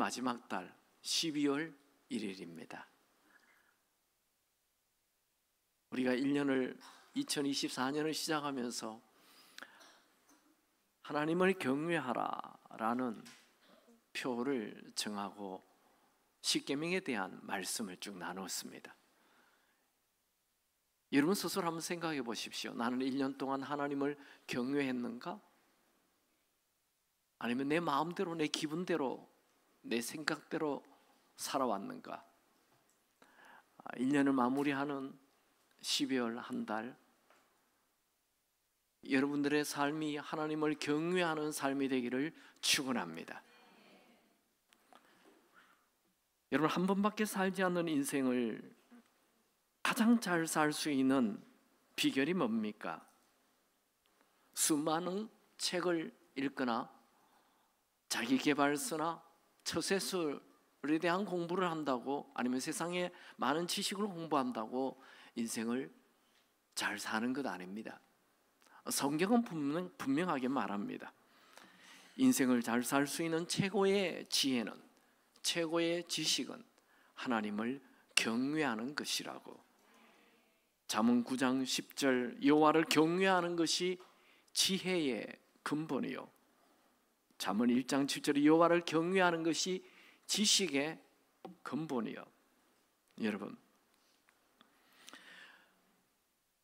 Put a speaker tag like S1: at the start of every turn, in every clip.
S1: 마지막 달 12월 1일입니다. 우리가 2024년을 시작하면서 하나님을 경외하라라는 표를 정하고 십계명에 대한 말씀을 쭉 나눴습니다. 여러분 스스로 한번 생각해 보십시오. 나는 1년 동안 하나님을 경외했는가? 아니면 내 마음대로, 내 기분대로, 내 생각대로 살아왔는가? 1년을 마무리하는 12월 한 달, 여러분들의 삶이 하나님을 경외하는 삶이 되기를 축원합니다. 여러분, 한 번밖에 살지 않는 인생을 가장 잘 살 수 있는 비결이 뭡니까? 수많은 책을 읽거나 자기계발서나 처세술에 대한 공부를 한다고, 아니면 세상에 많은 지식을 공부한다고 인생을 잘 사는 것 아닙니다. 성경은 분명하게 말합니다. 인생을 잘 살 수 있는 최고의 지혜는, 최고의 지식은 하나님을 경외하는 것이라고. 잠언 9장 10절, 여호와를 경외하는 것이 지혜의 근본이요, 잠언 1장 7절, 여호와를 경외하는 것이 지식의 근본이요. 여러분,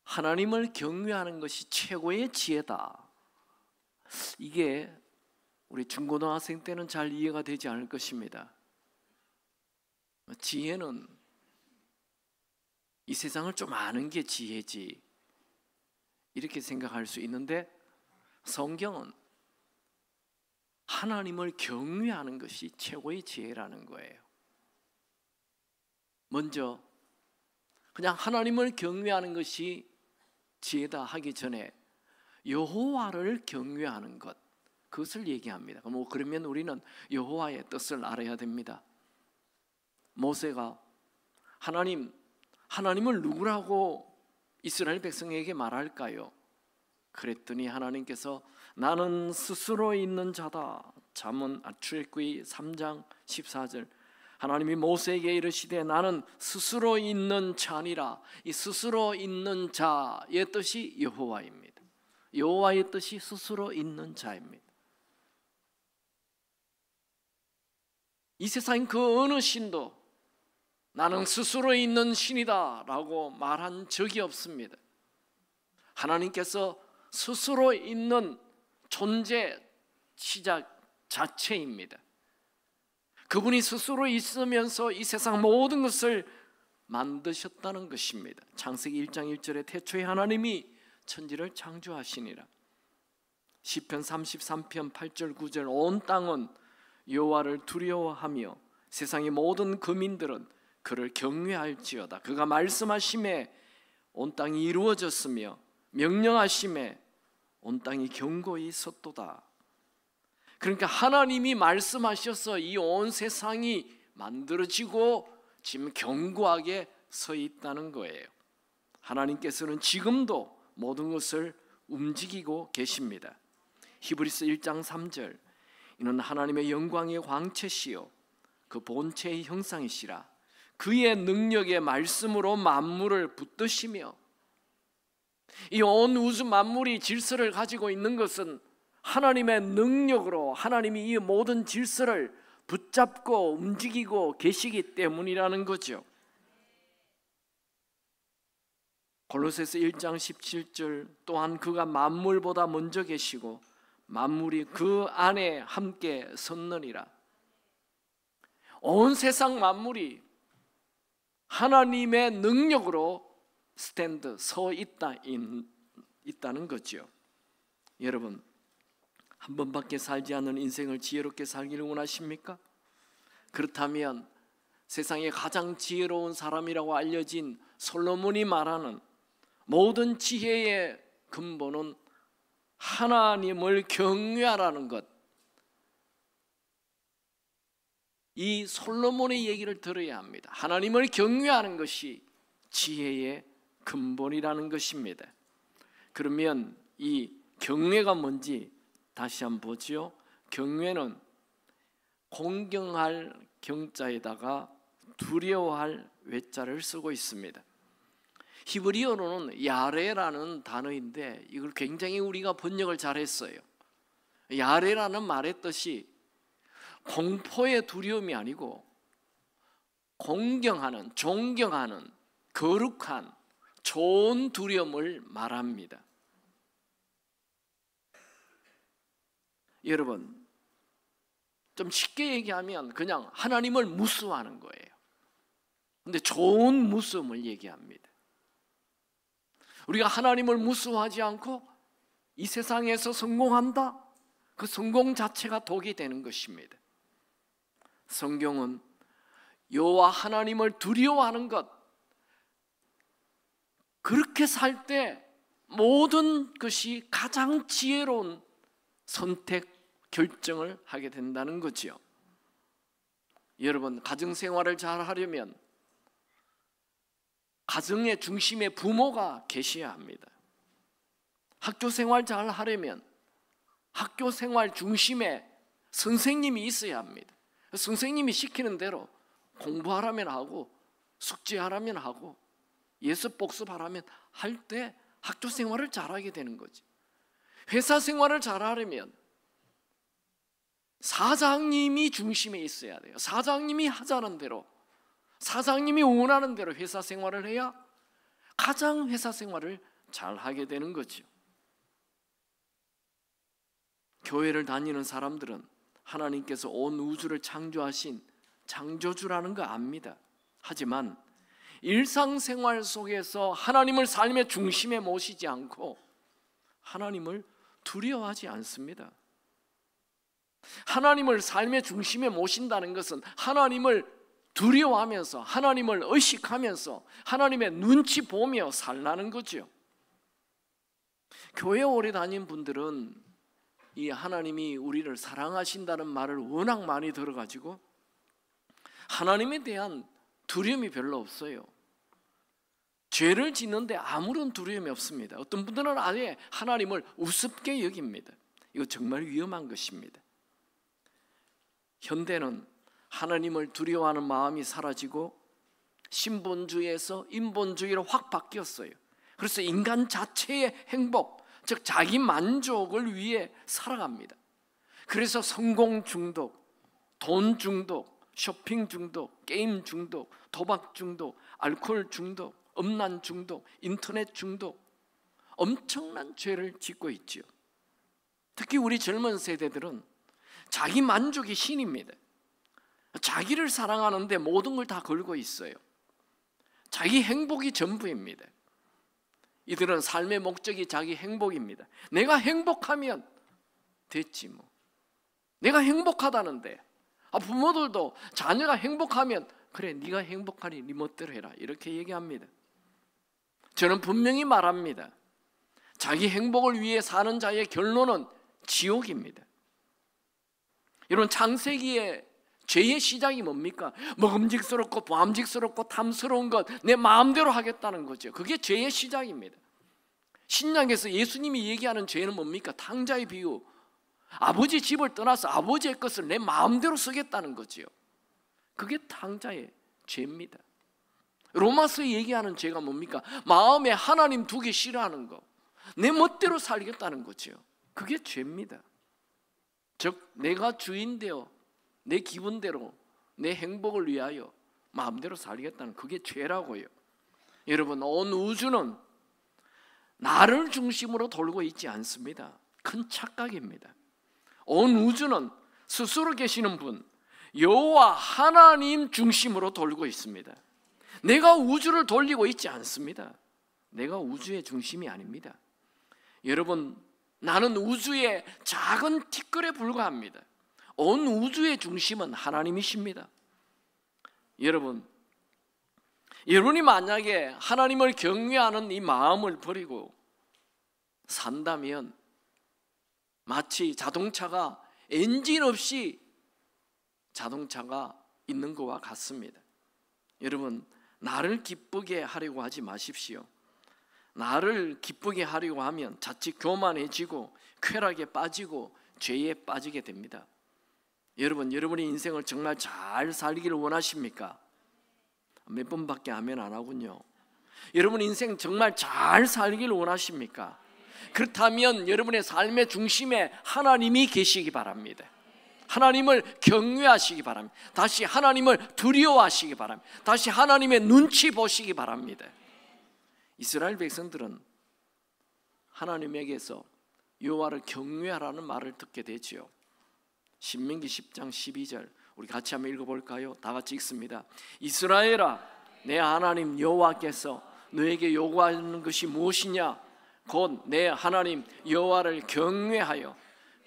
S1: 하나님을 경외하는 것이 최고의 지혜다. 이게 우리 중고등학생 때는 잘 이해가 되지 않을 것입니다. 지혜는 이 세상을 좀 아는 게 지혜지, 이렇게 생각할 수 있는데, 성경은 하나님을 경외하는 것이 최고의 지혜라는 거예요. 먼저 그냥 하나님을 경외하는 것이 지혜다 하기 전에 여호와를 경외하는 것, 그것을 얘기합니다. 그러면 우리는 여호와의 뜻을 알아야 됩니다. 모세가 하나님을 누구라고 이스라엘 백성에게 말할까요? 그랬더니 하나님께서 나는 스스로 있는 자다. 출애굽기 3장 14절, 하나님이 모세에게 이르시되 나는 스스로 있는 자니라. 이 스스로 있는 자의 뜻이 여호와입니다. 여호와의 뜻이 스스로 있는 자입니다. 이 세상 그 어느 신도 나는 스스로 있는 신이다 라고 말한 적이 없습니다. 하나님께서 스스로 있는 존재 시작 자체입니다. 그분이 스스로 있으면서 이 세상 모든 것을 만드셨다는 것입니다. 창세기 1장 1절에 태초에 하나님이 천지를 창조하시니라. 시편 33편 8절 9절, 온 땅은 여호와를 두려워하며 세상의 모든 거민들은 그를 경외할지어다. 그가 말씀하심에 온 땅이 이루어졌으며 명령하심에 온 땅이 견고히 섰도다. 그러니까 하나님이 말씀하셔서 이 온 세상이 만들어지고 지금 견고하게 서 있다는 거예요. 하나님께서는 지금도 모든 것을 움직이고 계십니다. 히브리서 1장 3절, 이는 하나님의 영광의 광채시요 그 본체의 형상이시라. 그의 능력의 말씀으로 만물을 붙드시며, 이 온 우주 만물이 질서를 가지고 있는 것은 하나님의 능력으로, 하나님이 이 모든 질서를 붙잡고 움직이고 계시기 때문이라는 거죠. 골로새서 1장 17절, 또한 그가 만물보다 먼저 계시고 만물이 그 안에 함께 섰느니라. 온 세상 만물이 하나님의 능력으로 서 있다는 거죠. 여러분, 한 번밖에 살지 않는 인생을 지혜롭게 살기를 원하십니까? 그렇다면 세상에 가장 지혜로운 사람이라고 알려진 솔로몬이 말하는 모든 지혜의 근본은 하나님을 경외하라는 것, 이 솔로몬의 얘기를 들어야 합니다. 하나님을 경외하는 것이 지혜의 근본이라는 것입니다. 그러면 이 경외가 뭔지 다시 한번 보죠. 경외는 공경할 경자에다가 두려워할 외자를 쓰고 있습니다. 히브리어로는 야레라는 단어인데 이걸 굉장히 우리가 번역을 잘했어요. 야레라는 말의 뜻이 공포의 두려움이 아니고 공경하는, 존경하는, 거룩한, 좋은 두려움을 말합니다. 여러분, 좀 쉽게 얘기하면 그냥 하나님을 무서워하는 거예요. 근데 좋은 무서움을 얘기합니다. 우리가 하나님을 무서워하지 않고 이 세상에서 성공한다? 그 성공 자체가 독이 되는 것입니다. 성경은 여호와 하나님을 두려워하는 것, 그렇게 살 때 모든 것이 가장 지혜로운 선택, 결정을 하게 된다는 거지요. 여러분, 가정생활을 잘 하려면 가정의 중심에 부모가 계셔야 합니다. 학교생활 잘 하려면 학교생활 중심에 선생님이 있어야 합니다. 선생님이 시키는 대로 공부하라면 하고 숙제하라면 하고 예습 복습하라면 할 때 학교생활을 잘하게 되는 거지. 회사생활을 잘하려면 사장님이 중심에 있어야 돼요. 사장님이 하자는 대로, 사장님이 원하는 대로 회사 생활을 해야 가장 회사 생활을 잘 하게 되는 거죠. 교회를 다니는 사람들은 하나님께서 온 우주를 창조하신 창조주라는 거 압니다. 하지만 일상생활 속에서 하나님을 삶의 중심에 모시지 않고 하나님을 두려워하지 않습니다. 하나님을 삶의 중심에 모신다는 것은 하나님을 두려워하면서, 하나님을 의식하면서 하나님의 눈치 보며 살라는 거죠. 교회 오래 다닌 분들은 이 하나님이 우리를 사랑하신다는 말을 워낙 많이 들어가지고 하나님에 대한 두려움이 별로 없어요. 죄를 짓는데 아무런 두려움이 없습니다. 어떤 분들은 아예 하나님을 우습게 여깁니다. 이거 정말 위험한 것입니다. 현대는 하나님을 두려워하는 마음이 사라지고 신본주의에서 인본주의로 확 바뀌었어요. 그래서 인간 자체의 행복, 즉 자기 만족을 위해 살아갑니다. 그래서 성공 중독, 돈 중독, 쇼핑 중독, 게임 중독, 도박 중독, 알코올 중독, 음란 중독, 인터넷 중독, 엄청난 죄를 짓고 있지요. 특히 우리 젊은 세대들은 자기 만족이 신입니다. 자기를 사랑하는데 모든 걸 다 걸고 있어요. 자기 행복이 전부입니다. 이들은 삶의 목적이 자기 행복입니다. 내가 행복하면 됐지 뭐. 내가 행복하다는데, 부모들도 자녀가 행복하면 그래 네가 행복하니 네 멋대로 해라 이렇게 얘기합니다. 저는 분명히 말합니다. 자기 행복을 위해 사는 자의 결론은 지옥입니다. 이런 창세기의 죄의 시작이 뭡니까? 먹음직스럽고 보암직스럽고 탐스러운 것 내 마음대로 하겠다는 거죠. 그게 죄의 시작입니다. 신약에서 예수님이 얘기하는 죄는 뭡니까? 탕자의 비유. 아버지 집을 떠나서 아버지의 것을 내 마음대로 쓰겠다는 거지요. 그게 탕자의 죄입니다. 로마서에 얘기하는 죄가 뭡니까? 마음에 하나님 두기 싫어하는 거, 내 멋대로 살겠다는 거지요. 그게 죄입니다. 즉 내가 주인 되어 내 기분대로 내 행복을 위하여 마음대로 살겠다는 그게 죄라고요. 여러분, 온 우주는 나를 중심으로 돌고 있지 않습니다. 큰 착각입니다. 온 우주는 스스로 계시는 분 여호와 하나님 중심으로 돌고 있습니다. 내가 우주를 돌리고 있지 않습니다. 내가 우주의 중심이 아닙니다. 여러분, 나는 우주의 작은 티끌에 불과합니다. 온 우주의 중심은 하나님이십니다. 여러분이 만약에 하나님을 경외하는 이 마음을 버리고 산다면 마치 자동차가 엔진 없이 자동차가 있는 것과 같습니다. 여러분, 나를 기쁘게 하려고 하지 마십시오. 나를 기쁘게 하려고 하면 자칫 교만해지고 쾌락에 빠지고 죄에 빠지게 됩니다. 여러분, 여러분의 인생을 정말 잘 살기를 원하십니까? 몇 번밖에 아멘 안 하군요. 여러분 인생 정말 잘 살기를 원하십니까? 그렇다면 여러분의 삶의 중심에 하나님이 계시기 바랍니다. 하나님을 경외하시기 바랍니다. 다시 하나님을 두려워하시기 바랍니다. 다시 하나님의 눈치 보시기 바랍니다. 이스라엘 백성들은 하나님에게서 여호와를 경외하라는 말을 듣게 되지요. 신명기 10장 12절 우리 같이 한번 읽어볼까요? 다 같이 읽습니다. 이스라엘아, 내 하나님 여호와께서 너에게 요구하는 것이 무엇이냐? 곧 내 하나님 여호와를 경외하여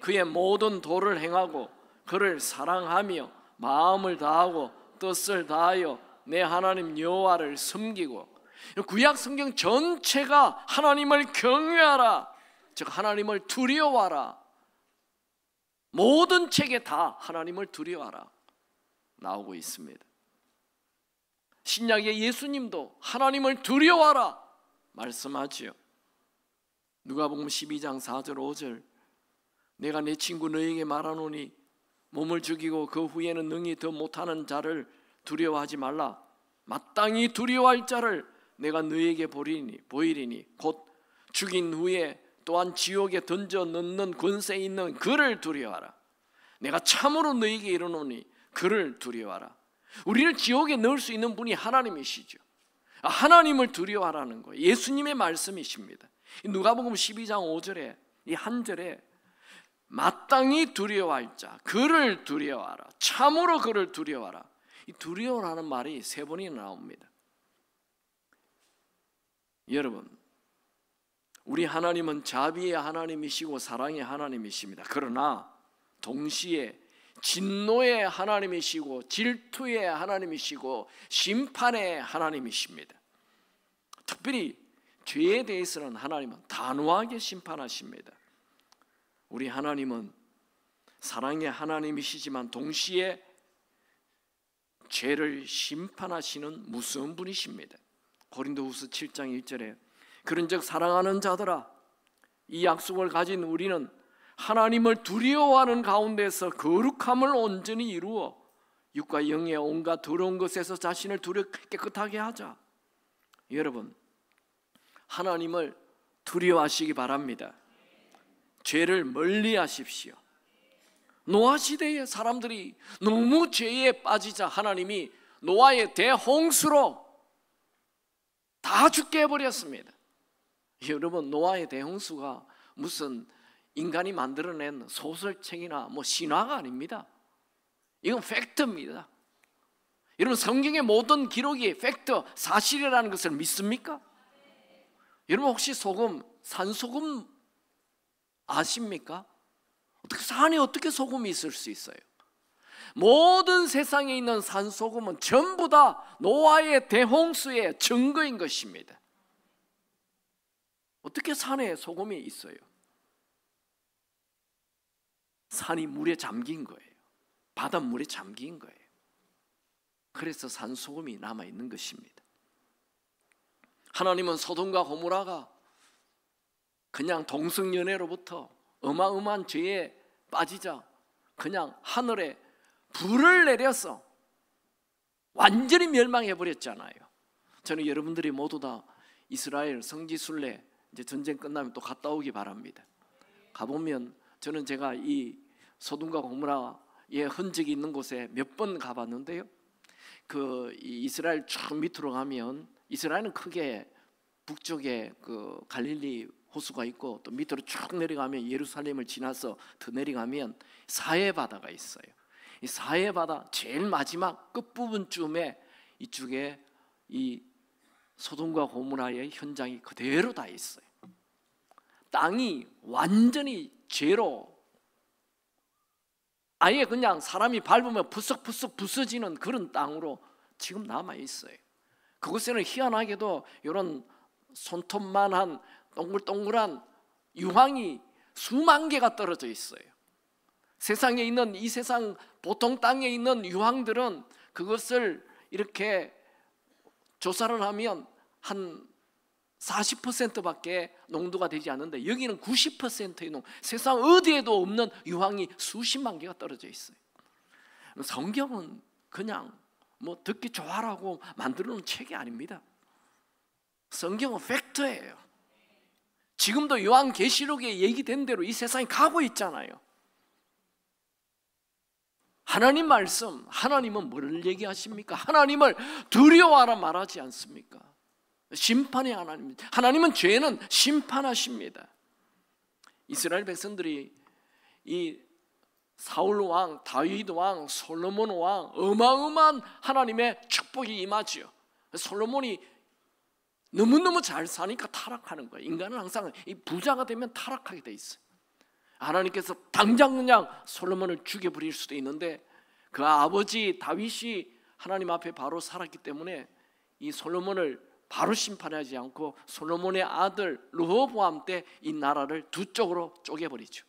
S1: 그의 모든 도를 행하고 그를 사랑하며 마음을 다하고 뜻을 다하여 내 하나님 여호와를 섬기고. 구약 성경 전체가 하나님을 경외하라, 즉 하나님을 두려워하라. 모든 책에 다 하나님을 두려워하라 나오고 있습니다. 신약의 예수님도 하나님을 두려워하라 말씀하지요. 누가복음 12장 4절 5절 내가 내 친구 너에게 말하노니 몸을 죽이고 그 후에는 능히 더 못하는 자를 두려워하지 말라. 마땅히 두려워할 자를 내가 너에게 보이리니 곧 죽인 후에 또한 지옥에 던져 넣는 권세 있는 그를 두려워하라. 내가 참으로 너에게 이르노니 그를 두려워하라. 우리를 지옥에 넣을 수 있는 분이 하나님이시죠. 하나님을 두려워하라는 거예요. 예수님의 말씀이십니다. 누가복음 12장 5절에 이 한 절에 마땅히 두려워할 자 그를 두려워하라, 참으로 그를 두려워하라. 이 두려워라는 말이 3번이나 나옵니다. 여러분, 우리 하나님은 자비의 하나님이시고 사랑의 하나님이십니다. 그러나 동시에 진노의 하나님이시고 질투의 하나님이시고 심판의 하나님이십니다. 특별히 죄에 대해서는 하나님은 단호하게 심판하십니다. 우리 하나님은 사랑의 하나님이시지만 동시에 죄를 심판하시는 무서운 분이십니다. 고린도후서 7장 1절에 그런즉 사랑하는 자들아, 이 약속을 가진 우리는 하나님을 두려워하는 가운데서 거룩함을 온전히 이루어 육과 영의 온갖 더러운 것에서 자신을 깨끗하게 하자. 여러분, 하나님을 두려워하시기 바랍니다. 죄를 멀리 하십시오. 노아 시대의 사람들이 너무 죄에 빠지자 하나님이 노아의 대홍수로 다 죽게 해버렸습니다. 여러분, 노아의 대홍수가 무슨 인간이 만들어낸 소설책이나 신화가 아닙니다. 이건 팩트입니다. 여러분, 성경의 모든 기록이 팩트, 사실이라는 것을 믿습니까? 여러분, 혹시 산소금 아십니까? 산에 어떻게 소금이 있을 수 있어요? 모든 세상에 있는 산소금은 전부 다 노아의 대홍수의 증거인 것입니다. 어떻게 산에 소금이 있어요? 산이 물에 잠긴 거예요. 바닷물에 잠긴 거예요. 그래서 산소금이 남아있는 것입니다. 하나님은 소돔과 고모라가 그냥 동성연애로부터 어마어마한 죄에 빠지자 그냥 하늘에 불을 내려서 완전히 멸망해버렸잖아요. 저는 여러분들이 모두 다 이스라엘 성지순례 이제 전쟁 끝나면 또 갔다 오기 바랍니다. 가보면 저는 제가 이 소돔과 고모라의 흔적이 있는 곳에 몇 번 가봤는데요. 이 이스라엘 쭉 밑으로 가면 이스라엘은 크게 북쪽에 그 갈릴리 호수가 있고 또 밑으로 쭉 내려가면 예루살렘을 지나서 더 내려가면 사해바다가 있어요. 이 사해바다 제일 마지막 끝부분쯤에 이쪽에 이 소돔과 고모라의 현장이 그대로 다 있어요. 땅이 완전히 죄로 아예 그냥 사람이 밟으면 푸석푸석 부서지는 그런 땅으로 지금 남아 있어요. 그곳에는 희한하게도 이런 손톱만한 동글동글한 유황이 수만 개가 떨어져 있어요. 세상에 있는 이 세상 보통 땅에 있는 유황들은 그것을 이렇게 조사를 하면 한 40%밖에 농도가 되지 않는데 여기는 90%의 세상 어디에도 없는 유황이 수십만 개가 떨어져 있어요. 성경은 그냥 뭐 듣기 좋아라고 만들어 놓은 책이 아닙니다. 성경은 팩트예요. 지금도 요한계시록에 얘기된 대로 이 세상이 가고 있잖아요. 하나님 말씀, 하나님은 뭐를 얘기하십니까? 하나님을 두려워하라 말하지 않습니까? 심판의 하나님입니다. 하나님은 죄는 심판하십니다. 이스라엘 백성들이 이 사울 왕, 다윗 왕, 솔로몬 왕, 어마어마한 하나님의 축복이 임하지요. 솔로몬이 너무너무 잘 사니까 타락하는 거예요. 인간은 항상 이 부자가 되면 타락하게 돼 있어요. 하나님께서 당장 그냥 솔로몬을 죽여버릴 수도 있는데 그 아버지 다윗이 하나님 앞에 바로 살았기 때문에 이 솔로몬을 바로 심판하지 않고 솔로몬의 아들 르호보암 때 이 나라를 두 쪽으로 쪼개버리죠.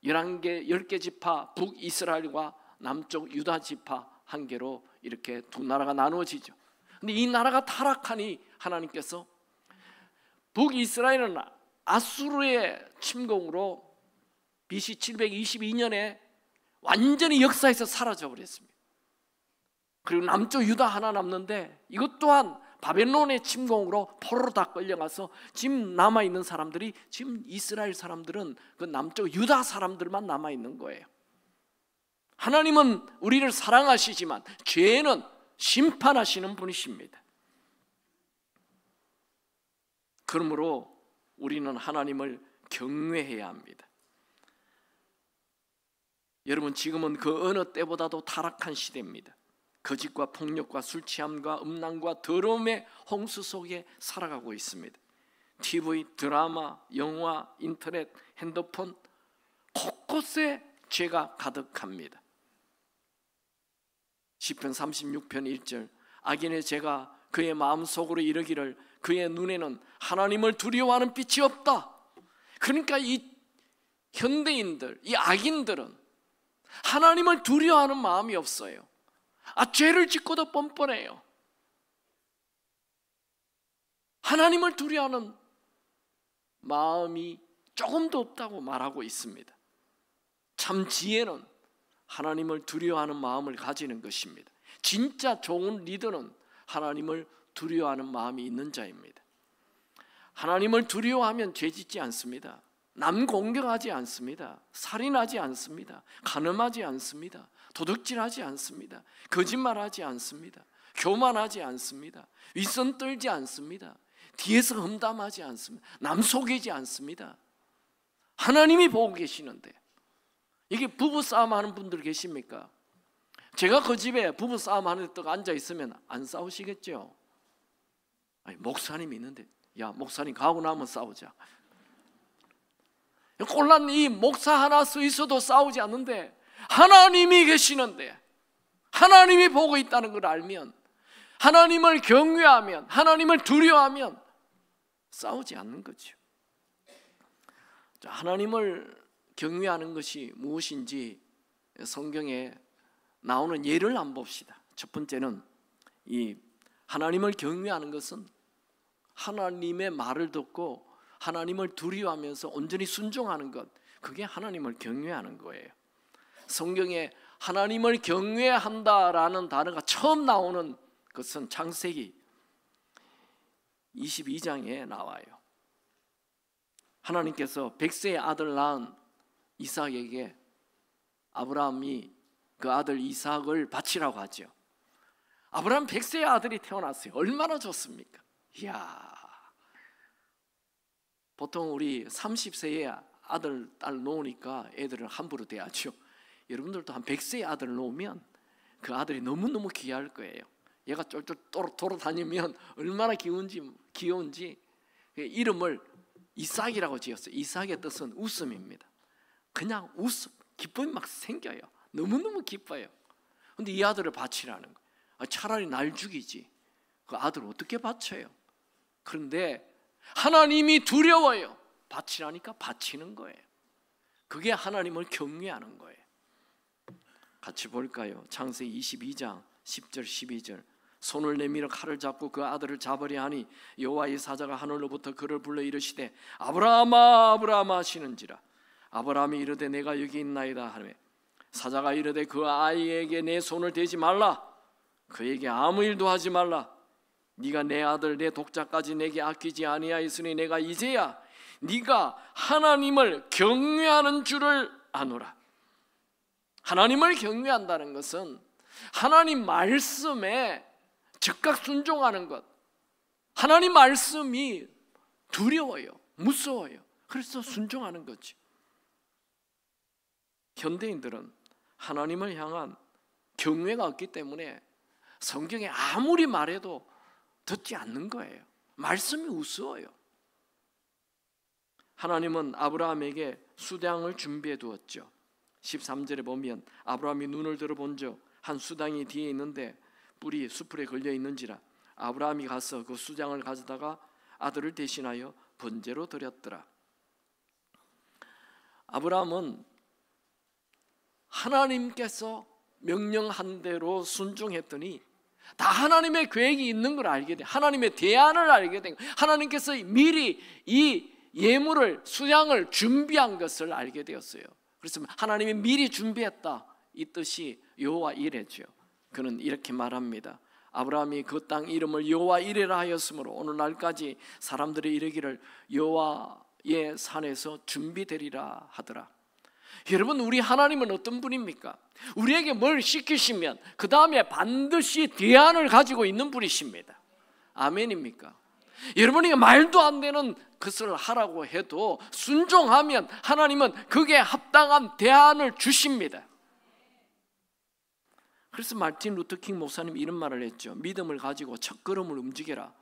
S1: 10개 지파 북이스라엘과 남쪽 유다 지파 한 개로 이렇게 두 나라가 나누어지죠. 근데 이 나라가 타락하니 하나님께서 북이스라엘은 아수르의 침공으로 BC 722년에 완전히 역사에서 사라져 버렸습니다. 그리고 남쪽 유다 하나 남는데 이것 또한 바벨론의 침공으로 포로로 다 끌려가서 지금 남아있는 사람들이, 지금 이스라엘 사람들은 그 남쪽 유다 사람들만 남아있는 거예요. 하나님은 우리를 사랑하시지만 죄는 심판하시는 분이십니다. 그러므로 우리는 하나님을 경외해야 합니다. 여러분, 지금은 그 어느 때보다도 타락한 시대입니다. 거짓과 폭력과 술 취함과 음란과 더러움의 홍수 속에 살아가고 있습니다. TV, 드라마, 영화, 인터넷, 핸드폰 곳곳에 죄가 가득합니다. 시편 36편 1절, 악인의 죄가 그의 마음속으로 이르기를 그의 눈에는 하나님을 두려워하는 빛이 없다. 그러니까 이 현대인들, 이 악인들은 하나님을 두려워하는 마음이 없어요. 죄를 짓고도 뻔뻔해요. 하나님을 두려워하는 마음이 조금도 없다고 말하고 있습니다. 참 지혜는 하나님을 두려워하는 마음을 가지는 것입니다. 진짜 좋은 리더는 하나님을 두려워하는 마음이 있는 자입니다. 하나님을 두려워하면 죄 짓지 않습니다. 남 공격하지 않습니다. 살인하지 않습니다. 간음하지 않습니다. 도둑질하지 않습니다. 거짓말하지 않습니다. 교만하지 않습니다. 윗선 떨지 않습니다. 뒤에서 험담하지 않습니다. 남 속이지 않습니다. 하나님이 보고 계시는데, 이게 부부싸움 하는 분들 계십니까? 제가 그 집에 부부싸움 하는 데 앉아 있으면 안 싸우시겠죠? 아니, 목사님이 있는데, 야, 목사님 가고 나면 싸우자. 곤란 이 목사 하나 서 있어도 싸우지 않는데 하나님이 계시는데, 하나님이 보고 있다는 걸 알면, 하나님을 경외하면, 하나님을 두려워하면 싸우지 않는 거죠. 하나님을 경외하는 것이 무엇인지 성경에 나오는 예를 한번 봅시다. 첫 번째는 이 하나님을 경외하는 것은 하나님의 말을 듣고 하나님을 두려워하면서 온전히 순종하는 것, 그게 하나님을 경외하는 거예요. 성경에 하나님을 경외한다라는 단어가 처음 나오는 것은 창세기 22장에 나와요. 하나님께서 100세의 아들 낳은 이삭에게 아브라함이 그 아들 이삭을 바치라고 하죠. 아브라함 100세의 아들이 태어났어요. 얼마나 좋습니까? 이야, 보통 우리 30세의 아들, 딸 놓으니까 애들은 함부로 대하죠. 여러분들도 한 100세의 아들을 놓으면 그 아들이 너무너무 귀할 거예요. 얘가 쫄쫄 돌아다니면 얼마나 귀여운지 이름을 이삭이라고 지었어요. 이삭의 뜻은 웃음입니다. 그냥 웃음, 기쁨이 막 생겨요. 너무너무 기뻐요. 근데 이 아들을 바치라는 거예요. 차라리 날 죽이지, 그 아들 어떻게 바쳐요? 그런데 하나님이 두려워요. 바치라니까 바치는 거예요. 그게 하나님을 경외하는 거예요. 같이 볼까요? 창세기 22장 10절 12절. 손을 내밀어 칼을 잡고 그 아들을 잡으려 하니 여호와의 사자가 하늘로부터 그를 불러 이르시되 아브라함아 아브라함아 하시는지라. 아브라함이 이르되 내가 여기 있나이다 하매 사자가 이르되 그 아이에게 내 손을 대지 말라. 그에게 아무 일도 하지 말라. 네가 내 아들 내 독자까지 내게 아끼지 아니하였으니 내가 이제야 네가 하나님을 경외하는 줄을 아노라. 하나님을 경외한다는 것은 하나님 말씀에 즉각 순종하는 것. 하나님 말씀이 두려워요, 무서워요. 그래서 순종하는 거지. 현대인들은 하나님을 향한 경외가 없기 때문에 성경에 아무리 말해도 듣지 않는 거예요. 말씀이 우스워요. 하나님은 아브라함에게 수당을 준비해 두었죠. 13절에 보면 아브라함이 눈을 들어본즉 한 수당이 뒤에 있는데 뿔이 수풀에 걸려 있는지라 아브라함이 가서 그 수장을 가져다가 아들을 대신하여 번제로 드렸더라. 아브라함은 하나님께서 명령한 대로 순종했더니 다 하나님의 계획이 있는 걸 알게 돼. 하나님의 대안을 알게 된 거예요. 하나님께서 미리 이 예물을 수양을 준비한 것을 알게 되었어요. 그래서 하나님이 미리 준비했다 이 뜻이 여호와 이레죠. 그는 이렇게 말합니다. 아브라함이 그 땅 이름을 여호와 이레라 하였으므로 오늘날까지 사람들이 이르기를 여호와의 산에서 준비되리라 하더라. 여러분, 우리 하나님은 어떤 분입니까? 우리에게 뭘 시키시면 그 다음에 반드시 대안을 가지고 있는 분이십니다. 아멘입니까? 여러분이 말도 안 되는 것을 하라고 해도 순종하면 하나님은 그게 합당한 대안을 주십니다. 그래서 마틴 루터킹 목사님이 이런 말을 했죠. 믿음을 가지고 첫걸음을 움직여라.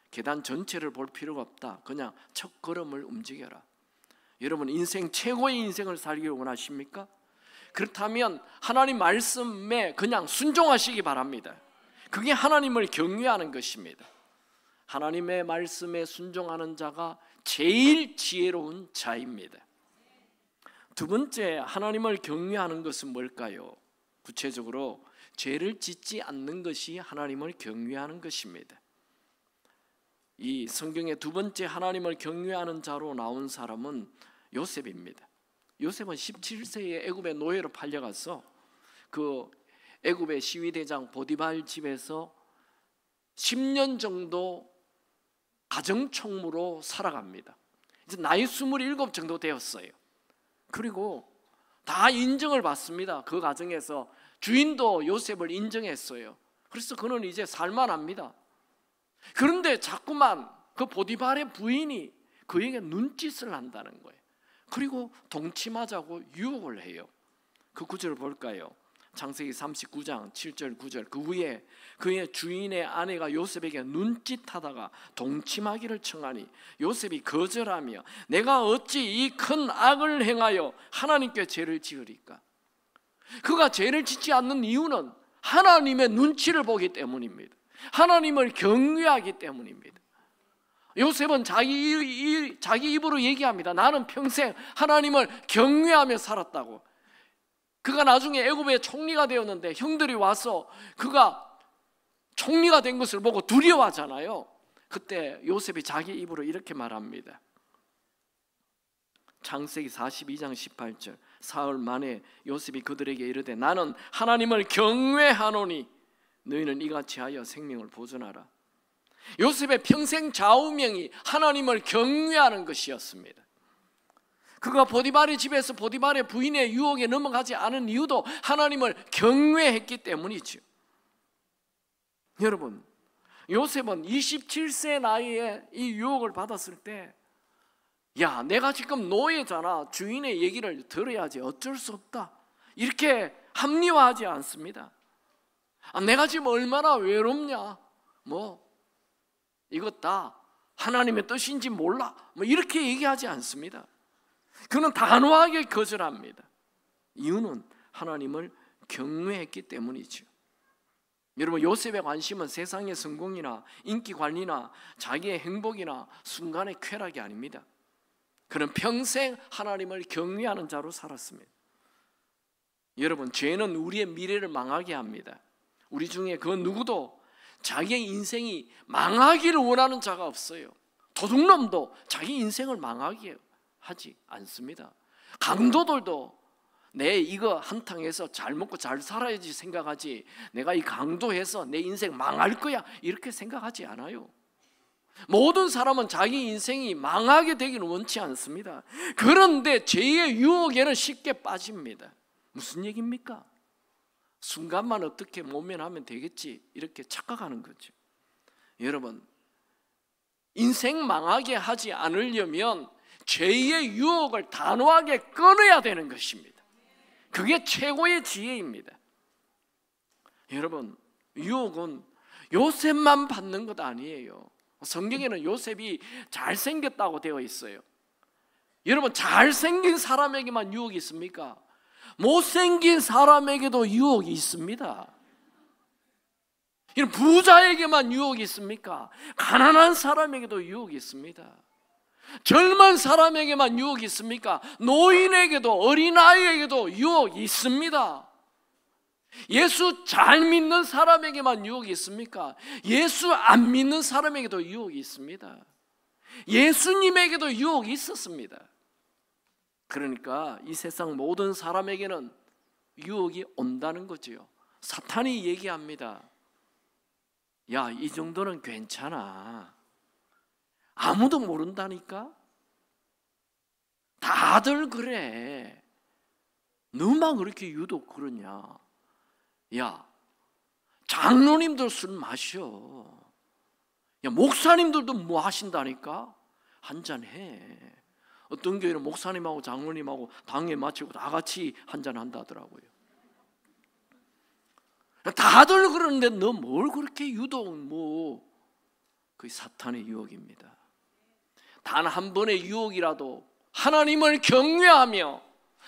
S1: 계단 전체를 볼 필요가 없다. 그냥 첫걸음을 움직여라. 여러분, 인생 최고의 인생을 살기를 원하십니까? 그렇다면 하나님 말씀에 그냥 순종하시기 바랍니다. 그게 하나님을 경외하는 것입니다. 하나님의 말씀에 순종하는 자가 제일 지혜로운 자입니다. 두 번째, 하나님을 경외하는 것은 뭘까요? 구체적으로 죄를 짓지 않는 것이 하나님을 경외하는 것입니다. 이 성경의 두 번째 하나님을 경외하는 자로 나온 사람은 요셉입니다. 요셉은 17세에 애굽의 노예로 팔려가서 그 애굽의 시위대장 보디발 집에서 10년 정도 가정총무로 살아갑니다. 이제 나이 27 정도 되었어요. 그리고 다 인정을 받습니다. 그 과정에서 주인도 요셉을 인정했어요. 그래서 그는 이제 살만합니다. 그런데 자꾸만 그 보디발의 부인이 그에게 눈짓을 한다는 거예요. 그리고 동침하자고 유혹을 해요. 그 구절을 볼까요? 창세기 39장 7절 9절. 그 후에 그의 주인의 아내가 요셉에게 눈짓하다가 동침하기를 청하니 요셉이 거절하며 내가 어찌 이 큰 악을 행하여 하나님께 죄를 지으리까? 그가 죄를 짓지 않는 이유는 하나님의 눈치를 보기 때문입니다. 하나님을 경외하기 때문입니다. 요셉은 자기 입으로 얘기합니다. 나는 평생 하나님을 경외하며 살았다고. 그가 나중에 애굽의 총리가 되었는데 형들이 와서 그가 총리가 된 것을 보고 두려워하잖아요. 그때 요셉이 자기 입으로 이렇게 말합니다. 창세기 42장 18절. 사흘 만에 요셉이 그들에게 이르되 나는 하나님을 경외하노니 너희는 이같이 하여 생명을 보존하라. 요셉의 평생 좌우명이 하나님을 경외하는 것이었습니다. 그가 보디발의 집에서 보디발의 부인의 유혹에 넘어가지 않은 이유도 하나님을 경외했기 때문이죠. 여러분, 요셉은 27세 나이에 이 유혹을 받았을 때 야, 내가 지금 노예잖아. 주인의 얘기를 들어야지. 어쩔 수 없다. 이렇게 합리화하지 않습니다. 내가 지금 얼마나 외롭냐. 이것 다 하나님의 뜻인지 몰라. 이렇게 얘기하지 않습니다. 그는 단호하게 거절합니다. 이유는 하나님을 경외했기 때문이죠. 여러분, 요셉의 관심은 세상의 성공이나 인기 관리나 자기의 행복이나 순간의 쾌락이 아닙니다. 그는 평생 하나님을 경외하는 자로 살았습니다. 여러분, 죄는 우리의 미래를 망하게 합니다. 우리 중에 그 누구도 자기의 인생이 망하기를 원하는 자가 없어요. 도둑놈도 자기 인생을 망하게 하지 않습니다. 강도들도 내 이거 한탕해서 잘 먹고 잘 살아야지 생각하지, 내가 이 강도해서 내 인생 망할 거야 이렇게 생각하지 않아요. 모든 사람은 자기 인생이 망하게 되기는 원치 않습니다. 그런데 죄의 유혹에는 쉽게 빠집니다. 무슨 얘기입니까? 순간만 어떻게 모면하면 되겠지 이렇게 착각하는 거죠. 여러분, 인생 망하게 하지 않으려면 죄의 유혹을 단호하게 끊어야 되는 것입니다. 그게 최고의 지혜입니다. 여러분, 유혹은 요셉만 받는 것 아니에요. 성경에는 요셉이 잘생겼다고 되어 있어요. 여러분, 잘생긴 사람에게만 유혹이 있습니까? 못생긴 사람에게도 유혹이 있습니다. 부자에게만 유혹이 있습니까? 가난한 사람에게도 유혹이 있습니다. 젊은 사람에게만 유혹이 있습니까? 노인에게도 어린아이에게도 유혹이 있습니다. 예수 잘 믿는 사람에게만 유혹이 있습니까? 예수 안 믿는 사람에게도 유혹이 있습니다. 예수님에게도 유혹이 있었습니다. 그러니까 이 세상 모든 사람에게는 유혹이 온다는 거지요. 사탄이 얘기합니다. 야, 이 정도는 괜찮아. 아무도 모른다니까? 다들 그래. 너만 그렇게 유독 그러냐? 야, 장로님들 술 마셔. 야, 목사님들도 뭐 하신다니까? 한잔 해. 어떤 교회는 목사님하고 장로님하고 당회 마치고 다 같이 한잔 한다더라고요. 다들 그러는데 너 뭘 그렇게 유독 그게 사탄의 유혹입니다. 단 한 번의 유혹이라도 하나님을 경외하며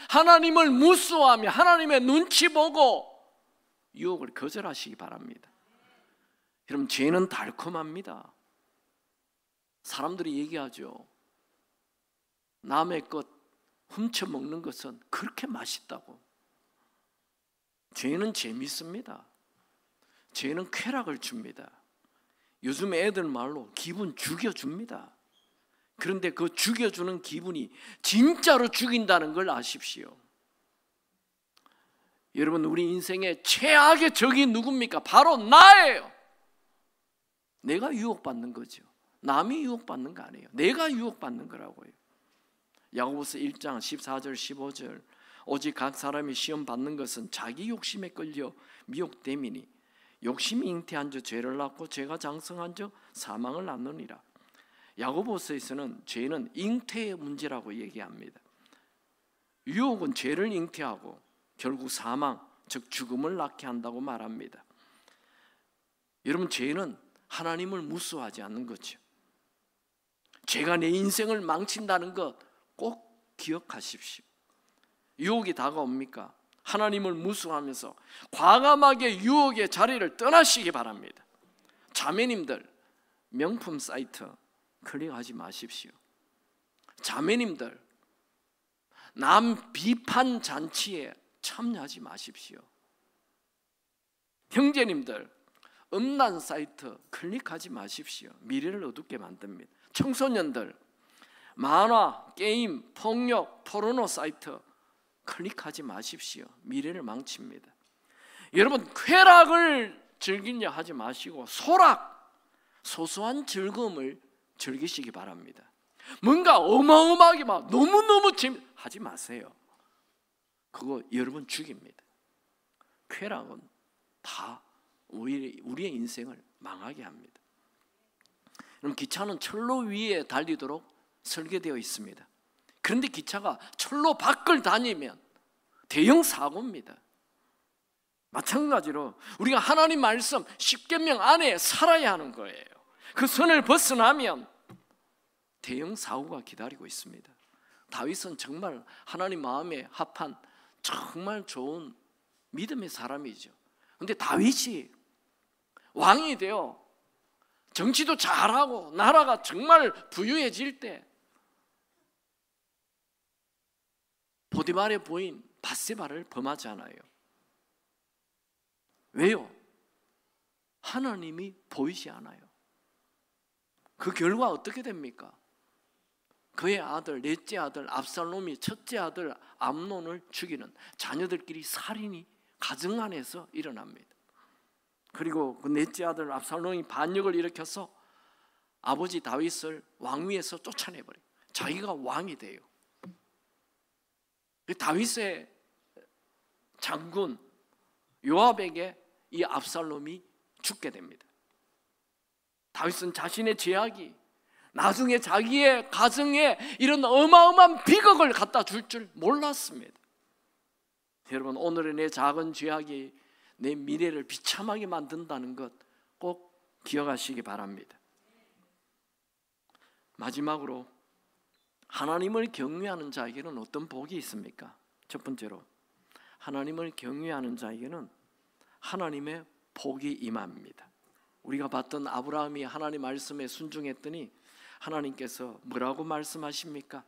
S1: 하나님을 무수하며 하나님의 눈치 보고 유혹을 거절하시기 바랍니다. 여러분, 죄는 달콤합니다. 사람들이 얘기하죠. 남의 것 훔쳐먹는 것은 그렇게 맛있다고. 죄는 재밌습니다. 죄는 쾌락을 줍니다. 요즘 애들 말로 기분 죽여줍니다. 그런데 그 죽여주는 기분이 진짜로 죽인다는 걸 아십시오. 여러분, 우리 인생의 최악의 적이 누굽니까? 바로 나예요. 내가 유혹받는 거죠. 남이 유혹받는 거 아니에요. 내가 유혹받는 거라고요. 야고보서 1장 14절 15절 오직 각 사람이 시험 받는 것은 자기 욕심에 끌려 미혹됨이니 욕심이 잉태한 즉 죄를 낳고 죄가 장성한 즉 사망을 낳느니라. 야고보서에서는 죄는 잉태의 문제라고 얘기합니다. 유혹은 죄를 잉태하고 결국 사망 즉 죽음을 낳게 한다고 말합니다. 여러분, 죄는 하나님을 무수하지 않는 거죠. 죄가 내 인생을 망친다는 것 꼭 기억하십시오. 유혹이 다가옵니까? 하나님을 무수하면서 과감하게 유혹의 자리를 떠나시기 바랍니다. 자매님들, 명품 사이트 클릭하지 마십시오. 자매님들, 남 비판 잔치에 참여하지 마십시오. 형제님들, 음란 사이트 클릭하지 마십시오. 미래를 어둡게 만듭니다. 청소년들, 만화, 게임, 폭력, 포르노 사이트 클릭하지 마십시오. 미래를 망칩니다. 여러분, 쾌락을 즐기려 하지 마시고 소락, 소소한 즐거움을 즐기시기 바랍니다. 뭔가 어마어마하게 막 너무너무 하지 마세요. 그거 여러분 죽입니다. 쾌락은 다 우리의 인생을 망하게 합니다. 그럼 기차는 철로 위에 달리도록 설계되어 있습니다. 그런데 기차가 철로 밖을 다니면 대형 사고입니다. 마찬가지로 우리가 하나님 말씀 10계명 안에 살아야 하는 거예요. 그 선을 벗어나면 대형 사고가 기다리고 있습니다. 다윗은 정말 하나님 마음에 합한 정말 좋은 믿음의 사람이죠. 그런데 다윗이 왕이 되어 정치도 잘하고 나라가 정말 부유해질 때 보디발의 부인 밧세바를 범하잖아요. 왜요? 하나님이 보이지 않아요. 그 결과 어떻게 됩니까? 그의 아들, 넷째 아들 압살롬이 첫째 아들 암논을 죽이는, 자녀들끼리 살인이 가정 안에서 일어납니다. 그리고 그 넷째 아들 압살롬이 반역을 일으켜서 아버지 다윗을 왕위에서 쫓아내버려요. 자기가 왕이 돼요. 다윗의 장군 요압에게 이 압살롬이 죽게 됩니다. 다윗은 자신의 죄악이 나중에 자기의 가정에 이런 어마어마한 비극을 갖다 줄 줄 몰랐습니다. 여러분, 오늘의 내 작은 죄악이 내 미래를 비참하게 만든다는 것 꼭 기억하시기 바랍니다. 마지막으로 하나님을 경외하는 자에게는 어떤 복이 있습니까? 첫 번째로, 하나님을 경외하는 자에게는 하나님의 복이 임합니다. 우리가 봤던 아브라함이 하나님 말씀에 순종했더니 하나님께서 뭐라고 말씀하십니까?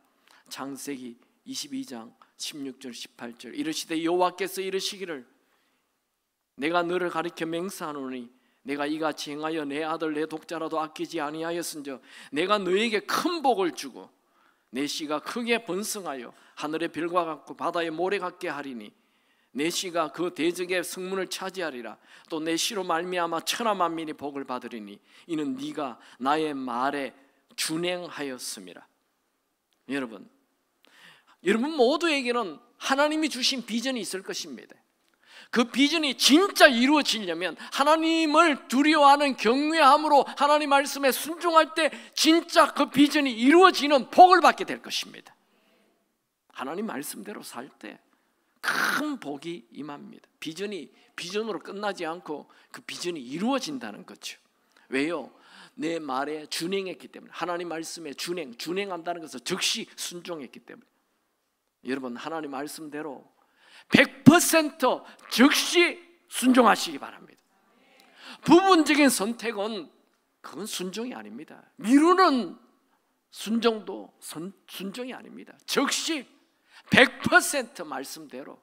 S1: 창세기 22장 16절 18절 이르시되 여호와께서 이르시기를 내가 너를 가리켜 맹세하노니 내가 이같이 행하여 내 아들 내 독자라도 아끼지 아니하였은즉 내가 너에게 큰 복을 주고 내 씨가 크게 번성하여 하늘의 별과 같고 바다의 모래 같게 하리니 내 씨가 그 대적의 성문을 차지하리라. 또 내 씨로 말미암아 천하 만민이 복을 받으리니 이는 네가 나의 말에 준행하였음이라. 여러분 모두에게는 하나님이 주신 비전이 있을 것입니다. 그 비전이 진짜 이루어지려면 하나님을 두려워하는 경외함으로 하나님 말씀에 순종할 때 진짜 그 비전이 이루어지는 복을 받게 될 것입니다. 하나님 말씀대로 살 때 큰 복이 임합니다. 비전이 비전으로 끝나지 않고 그 비전이 이루어진다는 거죠. 왜요? 내 말에 준행했기 때문에. 하나님 말씀에 준행한다는 것은 즉시 순종했기 때문에. 여러분, 하나님 말씀대로 100% 즉시 순종하시기 바랍니다. 부분적인 선택은 그건 순종이 아닙니다. 미루는 순종도 순종이 아닙니다. 즉시 100% 말씀대로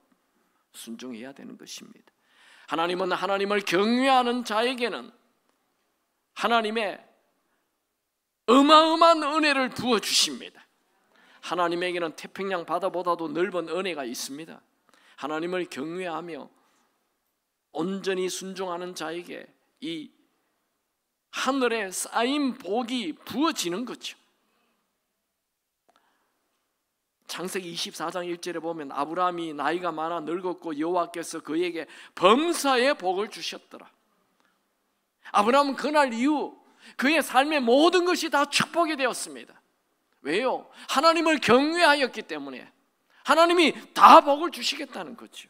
S1: 순종해야 되는 것입니다. 하나님은 하나님을 경외하는 자에게는 하나님의 어마어마한 은혜를 부어주십니다. 하나님에게는 태평양 바다보다도 넓은 은혜가 있습니다. 하나님을 경외하며 온전히 순종하는 자에게 이 하늘에 쌓인 복이 부어지는 거죠. 창세기 24장 1절에 보면 아브라함이 나이가 많아 늙었고 여호와께서 그에게 범사의 복을 주셨더라. 아브라함은 그날 이후 그의 삶의 모든 것이 다 축복이 되었습니다. 왜요? 하나님을 경외하였기 때문에 하나님이 다 복을 주시겠다는 거죠.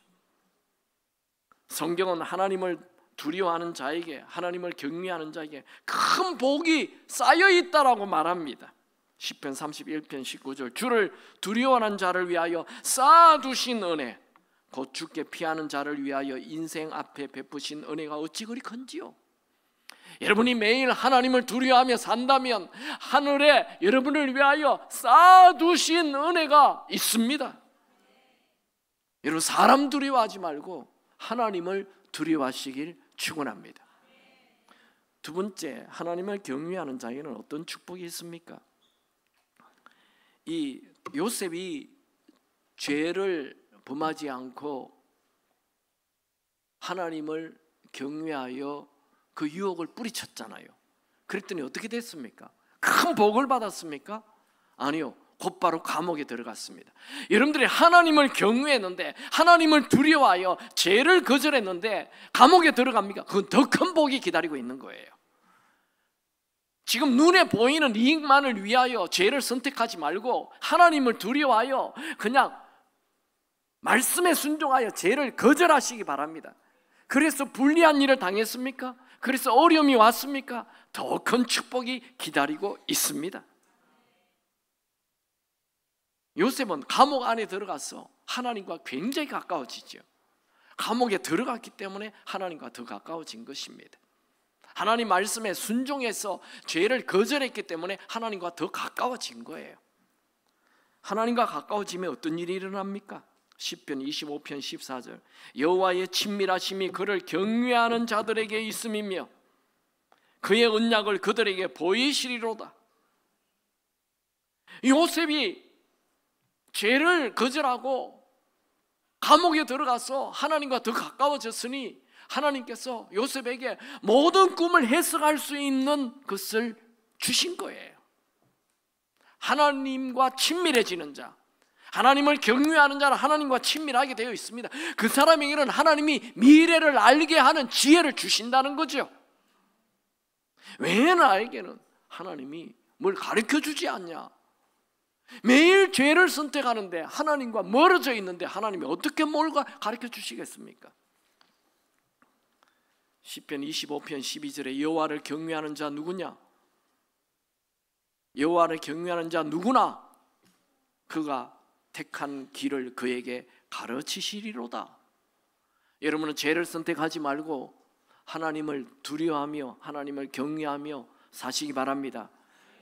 S1: 성경은 하나님을 두려워하는 자에게, 하나님을 경외하는 자에게 큰 복이 쌓여 있다라고 말합니다. 시편 31편 19절 주를 두려워하는 자를 위하여 쌓아두신 은혜 곧 주께 피하는 자를 위하여 인생 앞에 베푸신 은혜가 어찌 그리 큰지요. 여러분이 매일 하나님을 두려워하며 산다면 하늘에 여러분을 위하여 쌓아두신 은혜가 있습니다. 여러분, 사람 두려워하지 말고 하나님을 두려워하시길 축원합니다. 두 번째, 하나님을 경외하는 자에게는 어떤 축복이 있습니까? 이 요셉이 죄를 범하지 않고 하나님을 경외하여 그 유혹을 뿌리쳤잖아요. 그랬더니 어떻게 됐습니까? 큰 복을 받았습니까? 아니요, 곧바로 감옥에 들어갔습니다. 여러분들이 하나님을 경외했는데, 하나님을 두려워하여 죄를 거절했는데 감옥에 들어갑니까? 그건 더 큰 복이 기다리고 있는 거예요. 지금 눈에 보이는 이익만을 위하여 죄를 선택하지 말고 하나님을 두려워하여 그냥 말씀에 순종하여 죄를 거절하시기 바랍니다. 그래서 불리한 일을 당했습니까? 그래서 어려움이 왔습니까? 더 큰 축복이 기다리고 있습니다. 요셉은 감옥 안에 들어가서 하나님과 굉장히 가까워지죠. 감옥에 들어갔기 때문에 하나님과 더 가까워진 것입니다. 하나님 말씀에 순종해서 죄를 거절했기 때문에 하나님과 더 가까워진 거예요. 하나님과 가까워지면 어떤 일이 일어납니까? 시편 25편 14절 여호와의 친밀하심이 그를 경외하는 자들에게 있음이며 그의 언약을 그들에게 보이시리로다. 요셉이 죄를 거절하고 감옥에 들어가서 하나님과 더 가까워졌으니 하나님께서 요셉에게 모든 꿈을 해석할 수 있는 것을 주신 거예요. 하나님과 친밀해지는 자, 하나님을 경외하는 자는 하나님과 친밀하게 되어 있습니다. 그 사람에게는 하나님이 미래를 알게 하는 지혜를 주신다는 거죠. 왜 나에게는 하나님이 뭘 가르쳐 주지 않냐? 매일 죄를 선택하는데 하나님과 멀어져 있는데 하나님이 어떻게 뭘 가르쳐 주시겠습니까? 시편 25편 12절에 여호와를 경외하는 자 누구냐? 여호와를 경외하는 자 누구나 그가 택한 길을 그에게 가르치시리로다. 여러분은 죄를 선택하지 말고 하나님을 두려워하며 하나님을 경외하며 사시기 바랍니다.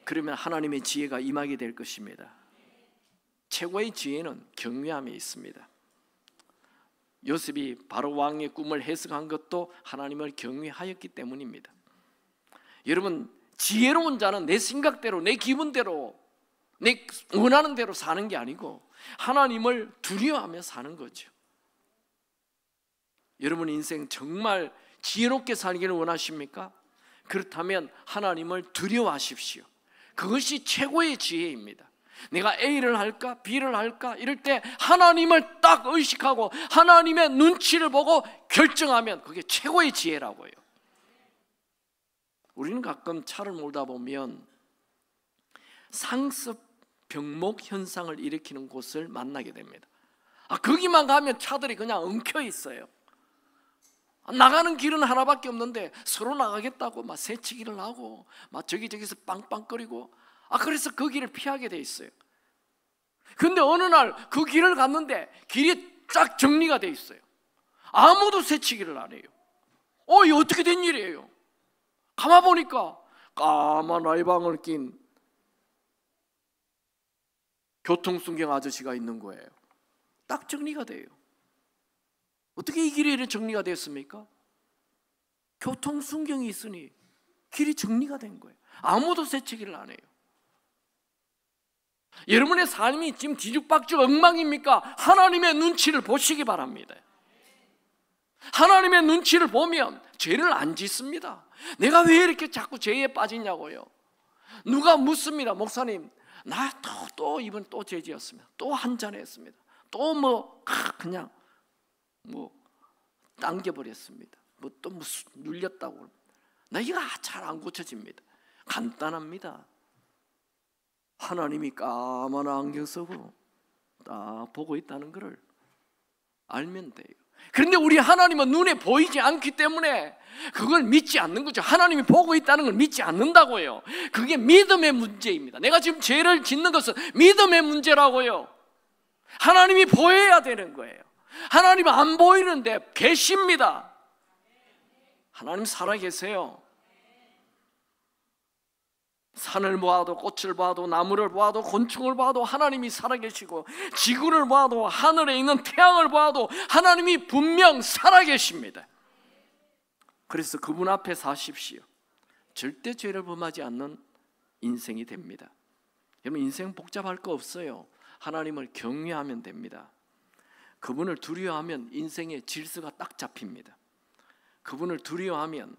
S1: 그러면 하나님의 지혜가 임하게 될 것입니다. 최고의 지혜는 경외함에 있습니다. 요셉이 바로 왕의 꿈을 해석한 것도 하나님을 경외하였기 때문입니다. 여러분, 지혜로운 자는 내 생각대로, 내 기분대로, 내 원하는 대로 사는 게 아니고 하나님을 두려워하며 사는 거죠. 여러분 인생 정말 지혜롭게 살기를 원하십니까? 그렇다면 하나님을 두려워하십시오. 그것이 최고의 지혜입니다. 내가 A를 할까 B를 할까 이럴 때 하나님을 딱 의식하고 하나님의 눈치를 보고 결정하면 그게 최고의 지혜라고요. 우리는 가끔 차를 몰다 보면 상습 병목 현상을 일으키는 곳을 만나게 됩니다. 거기만 가면 차들이 그냥 엉켜 있어요. 나가는 길은 하나밖에 없는데 서로 나가겠다고 막 새치기를 하고 막 저기저기서 빵빵거리고 그래서 그 길을 피하게 돼 있어요. 근데 어느 날 그 길을 갔는데 길이 쫙 정리가 돼 있어요. 아무도 새치기를 안 해요. 이게 어떻게 된 일이에요? 가만 보니까 까만 라이방을 낀 교통순경 아저씨가 있는 거예요. 딱 정리가 돼요. 어떻게 이 길이 이렇게 정리가 됐습니까? 교통순경이 있으니 길이 정리가 된 거예요. 아무도 새치기를 안 해요. 여러분의 삶이 지금 뒤죽박죽 엉망입니까? 하나님의 눈치를 보시기 바랍니다. 하나님의 눈치를 보면 죄를 안 짓습니다. 내가 왜 이렇게 자꾸 죄에 빠지냐고요. 누가 묻습니다. 목사님, 나 또 이번 또 죄 지었습니다. 또 한잔 했습니다. 또 그냥 당겨버렸습니다. 또 눌렸다고. 나 이거 잘 안 고쳐집니다. 간단합니다. 하나님이 까만 안경 쓰고 딱 보고 있다는 것을 알면 돼요. 그런데 우리 하나님은 눈에 보이지 않기 때문에 그걸 믿지 않는 거죠. 하나님이 보고 있다는 걸 믿지 않는다고요. 그게 믿음의 문제입니다. 내가 지금 죄를 짓는 것은 믿음의 문제라고요. 하나님이 보여야 되는 거예요. 하나님은 안 보이는데 계십니다. 하나님 살아계세요. 산을 보아도 꽃을 보아도 나무를 보아도 곤충을 보아도 하나님이 살아계시고 지구를 보아도 하늘에 있는 태양을 보아도 하나님이 분명 살아계십니다. 그래서 그분 앞에 사십시오. 절대 죄를 범하지 않는 인생이 됩니다. 여러분 인생 복잡할 거 없어요. 하나님을 경외하면 됩니다. 그분을 두려워하면 인생의 질서가 딱 잡힙니다. 그분을 두려워하면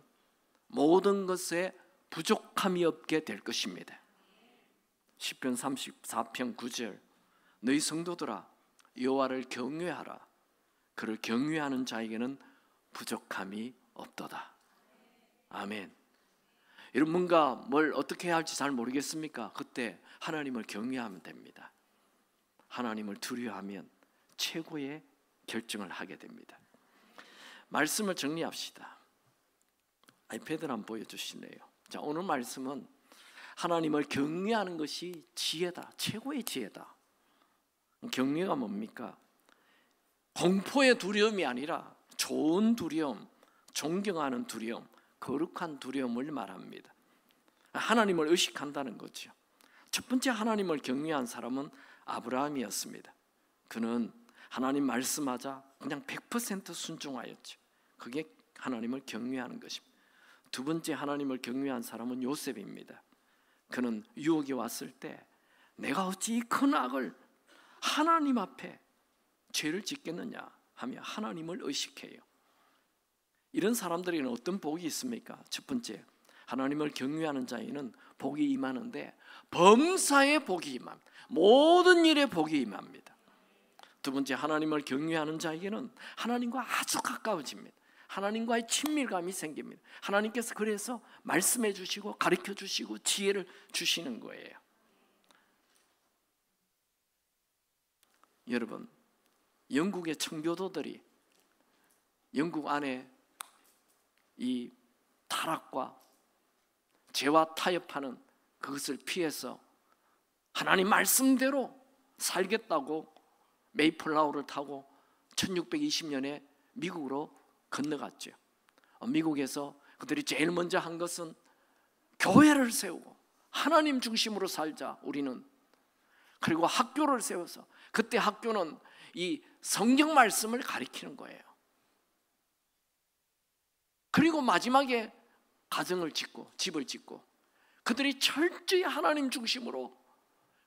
S1: 모든 것에 부족함이 없게 될 것입니다. 시편 34편 9절 너희 성도들아 여호와를 경외하라. 그를 경외하는 자에게는 부족함이 없도다. 아멘. 여러분 뭔가 뭘 어떻게 해야 할지 잘 모르겠습니까? 그때 하나님을 경외하면 됩니다. 하나님을 두려워하면 최고의 결정을 하게 됩니다. 말씀을 정리합시다. 아이패드를 한번 보여주시네요. 자, 오늘 말씀은 하나님을 경외하는 것이 지혜다. 최고의 지혜다. 경외가 뭡니까? 공포의 두려움이 아니라 좋은 두려움, 존경하는 두려움, 거룩한 두려움을 말합니다. 하나님을 의식한다는 거죠. 첫 번째 하나님을 경외한 사람은 아브라함이었습니다. 그는 하나님 말씀하자 그냥 100% 순종하였죠. 그게 하나님을 경외하는 것입니다. 두 번째 하나님을 경외한 사람은 요셉입니다. 그는 유혹이 왔을 때 내가 어찌 이 큰 악을 하나님 앞에 죄를 짓겠느냐 하며 하나님을 의식해요. 이런 사람들에게는 어떤 복이 있습니까? 첫 번째, 하나님을 경외하는 자에는 복이 임하는데 범사의 복이 임합니다. 모든 일에 복이 임합니다. 두 번째, 하나님을 경외하는 자에게는 하나님과 아주 가까워집니다. 하나님과의 친밀감이 생깁니다. 하나님께서 그래서 말씀해 주시고 가르쳐 주시고 지혜를 주시는 거예요. 여러분, 영국의 청교도들이 영국 안에 이 타락과 죄와 타협하는 그것을 피해서 하나님 말씀대로 살겠다고 메이플라워를 타고 1620년에 미국으로 건너갔죠. 미국에서 그들이 제일 먼저 한 것은 교회를 세우고 하나님 중심으로 살자 우리는. 그리고 학교를 세워서 그때 학교는 이 성경 말씀을 가리키는 거예요. 그리고 마지막에 가정을 짓고 집을 짓고 그들이 철저히 하나님 중심으로,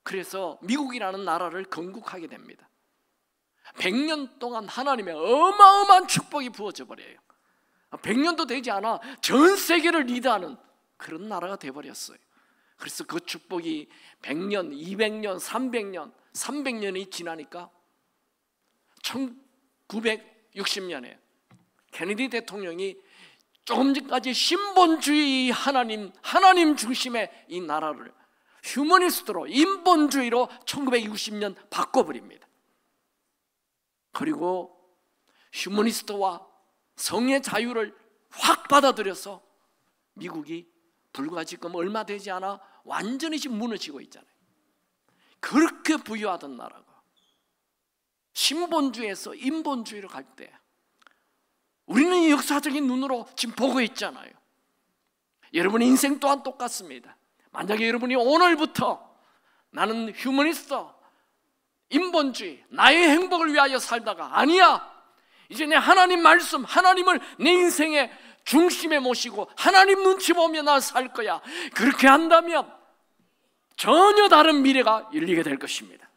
S1: 그래서 미국이라는 나라를 건국하게 됩니다. 100년 동안 하나님의 어마어마한 축복이 부어져 버려요. 100년도 되지 않아 전 세계를 리드하는 그런 나라가 되어버렸어요. 그래서 그 축복이 100년, 200년, 300년, 300년이 지나니까 1960년에 케네디 대통령이 조금 전까지 신본주의 하나님 중심의 이 나라를 휴머니스트로, 인본주의로 1960년 바꿔버립니다. 그리고 휴머니스트와 성의 자유를 확 받아들여서 미국이 불과 지금 얼마 되지 않아 완전히 지금 무너지고 있잖아요. 그렇게 부유하던 나라가 신본주의에서 인본주의로 갈 때 우리는 역사적인 눈으로 지금 보고 있잖아요. 여러분의 인생 또한 똑같습니다. 만약에 여러분이 오늘부터 나는 휴머니스트, 인본주의, 나의 행복을 위하여 살다가 아니야, 이제 내 하나님 말씀, 하나님을 내 인생의 중심에 모시고 하나님 눈치 보며 나 살 거야, 그렇게 한다면 전혀 다른 미래가 열리게 될 것입니다.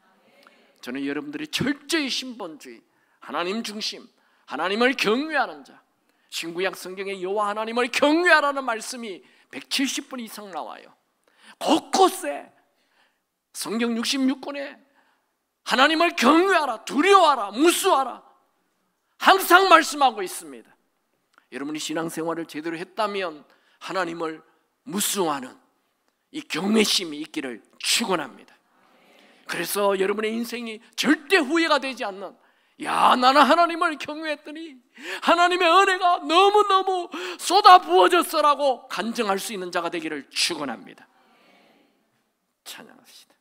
S1: 저는 여러분들이 철저히 신본주의, 하나님 중심, 하나님을 경외하는 자, 신구약 성경에 여호와 하나님을 경외하라는 말씀이 170분 이상 나와요. 곳곳에 성경 66권에 하나님을 경외하라, 두려워하라, 무수하라 항상 말씀하고 있습니다. 여러분이 신앙생활을 제대로 했다면 하나님을 무수하는 이 경외심이 있기를 축원합니다. 그래서 여러분의 인생이 절대 후회가 되지 않는, 야, 나는 하나님을 경외했더니 하나님의 은혜가 너무너무 쏟아 부어졌어라고 간증할 수 있는 자가 되기를 축원합니다. 찬양합시다.